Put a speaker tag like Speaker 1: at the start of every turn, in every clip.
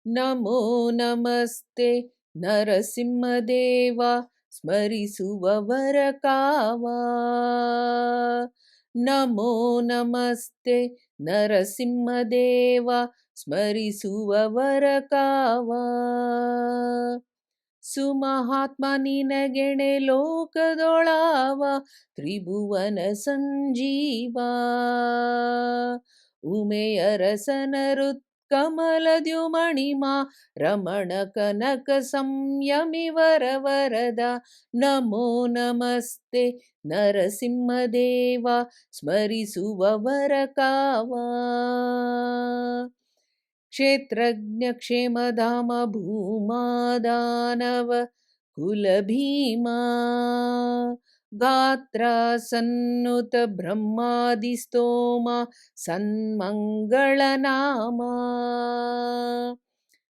Speaker 1: ನಮೋ ನಮಸ್ತೆ ನರಸಿಂಹದೇವ ಸ್ಮರಿಸುವವರ ಕಾವ. ನಮೋ ನಮಸ್ತೆ ನರಸಿಂಹದೇವ ಸ್ಮರಿಸುವವರ ಕಾವ. ಸುಮಹಾತ್ಮ ನಿನಗೆಣೆ ಲೋಕದೊಳಾವ ತ್ರಿಭುವನ ಸಂಜೀವ. ಉಮೆಯರಸನರುತ್ ಕಮಲದ್ಯುಮಣಿಮಾ ರಮಣ ಕನಕ ಸಂಯಮಿ ವರವರದ. ನಮೋ ನಮಸ್ತೆ ನರಸಿಂಹದೇವ ಸ್ಮರಿಸುವವರ ಕಾವ. ಕ್ಷೇತ್ರಜ್ಞ ಕ್ಷೇಮಧಾಮ ಭೂಮಾದಾನವ ಕುಲಭೀಮಾ. ಗಾತ್ರ ಸನ್ನುತ ಬ್ರಹ್ಮಾದಿಸ್ತೋಮ ಸನ್ಮಂಗಳನಾಮ.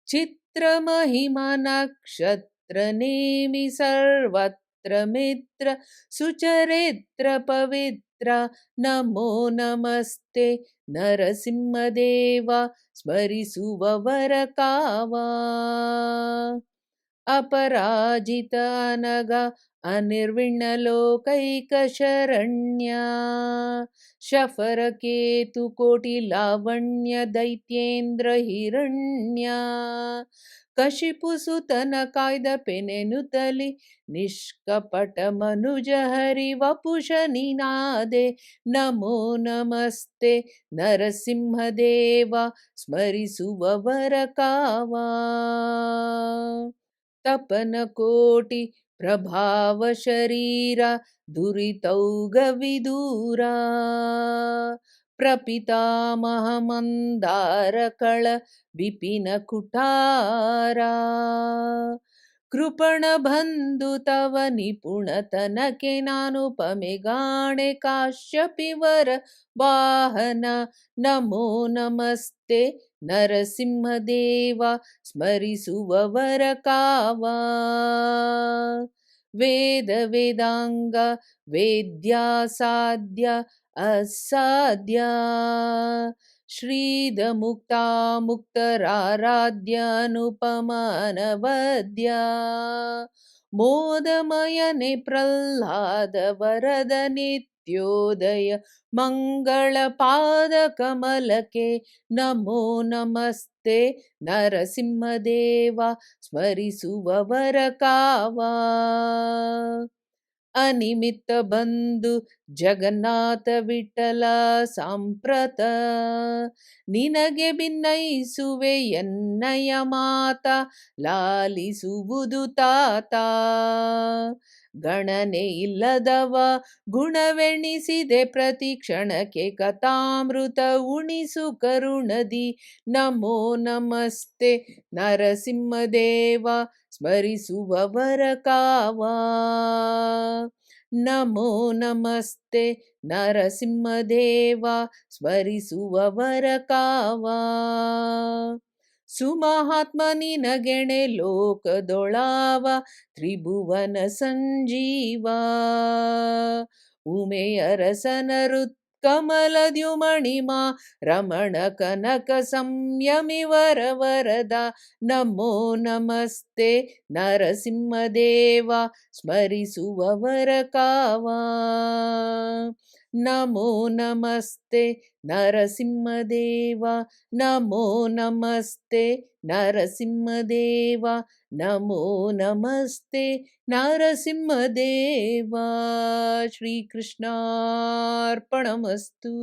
Speaker 1: ಚಿತ್ರಮಹಿಮ ನಕ್ಷತ್ರ ನೇಮಿ ಸರ್ವತ್ರ ಮಿತ್ರ ಸುಚರಿತ್ರ ಪವಿತ್ರ. ನಮೋ ನಮಸ್ತೆ ನರಸಿಂಹದೇವ ಸ್ಮರಿಸುವವರ ಕಾವ. ಅಪರಾಜಿತ ಅನಗ ಅನಿರ್ವಿಣ್ಣ ಲೋಕೈಕ ಶರಣ್ಯ. ಶಫರ ಕೇತು ಕೋಟಿ ಲಾವಣ್ಯ ದೈತ್ಯೇಂದ್ರ ಹಿರಣ್ಯ. ಕಶಿಪು ಸುತನ ಕಾಯ್ದ ಪೆನೆನುತಲಿ ನಿಷ್ಕಪಟ ಮನುಜ ಹರಿ ವಪುಷ ನಿನಾದೆ. ನಮೋ ನಮಸ್ತೆ ನರಸಿಂಹದೇವ ಸ್ಮರಿಸುವವರ ಕಾವ. ತಪನ ಕೋಟಿ ಪ್ರಭಾವ ಶರೀರ ದುರಿತೌಗ ವಿದೂರ. ಪ್ರಪಿತಾಮಹ ಮಂದಾರ ಕಳ ವಿಪಿನ ಕುಟಾರ. ಕೃಪಣ ಬಂಧು ತವ ನಿಪುಣತನಕ್ಕೆ ನಾನುಪಮೆಗಾಣೆ ಕಾಶ್ಯಪಿವರ ವಾಹನ. ನಮೋ ನಮಸ್ತೆ ನರಸಿಂಹದೇವ ಸ್ಮರಿಸುವವರ ಕಾವ. ವೇದ ವೇದಾಂಗ ವೇದ್ಯಾಸಾಧ್ಯ ಅಸಾಧ್ಯ. ಶ್ರೀದ ಮುಕ್ತ ಮುಕ್ತರಾರಾಧ್ಯ ಅನುಪಮ ಅನವದ್ಯ. ಮೋದಮಯನೆ ಪ್ರಹ್ಲಾದ ವರದ ನಿತ್ಯೋದಯ ಮಂಗಳ ಪಾದ ಕಮಲಕ್ಕೆ. ನಮೋ ನಮಸ್ತೆ ನರಸಿಂಹದೇವ ಸ್ಮರಿಸುವವರ ಕಾವ. ಅನಿಮಿತ್ತ ಬಂಧು ಜಗನ್ನಾಥ ವಿಠಲ ಸಾಂಪ್ರತ. ನಿನಗೆ ಭಿನ್ನಯಿಸುವೆ ಎನ್ನಯ ಮಾತ ಲಾಲಿಸುವುದು ತಾತ. ಗಣನೆ ಇಲ್ಲದವ ಗುಣವೆಣಿಸಿದೆ ಪ್ರತಿ ಕ್ಷಣಕ್ಕೆ ಕಥಾಮೃತ ಉಣಿಸು ಕರುಣದಿ. ನಮೋ ನಮಸ್ತೆ ನರಸಿಂಹದೇವ ಸ್ಮರಿಸುವವರ ಕಾವ. ನಮೋ ನಮಸ್ತೆ ನರಸಿಂಹದೇವ ಸ್ಮರಿಸುವವರ ಕಾವ. ಸುಮಹಾತ್ಮ ನಿನಗೆಣೆ ಲೋಕದೊಳಾವ ತ್ರಿಭುವನ ಸಂಜೀವ. ಉಮೆಯರಸನರುತ್ ಕಮಲದ್ಯುಮಣಿಮಾ ರಮಣ ಕನಕ ಸಂಯಮಿ ವರವರದ. ನಮೋ ನಮಸ್ತೆ ನರಸಿಂಹದೇವ ಸ್ಮರಿಸುವವರ ಕಾವ. ನಮೋ ನಮಸ್ತೆ ನರಸಿಂಹದೇವ. ನಮೋ ನಮಸ್ತೆ ನರಸಿಂಹದೇವ. ನಮೋ ನಮಸ್ತೆ ನರಸಿಂಹದೇವ. ಶ್ರೀಕೃಷ್ಣಾರ್ಪಣಮಸ್ತು.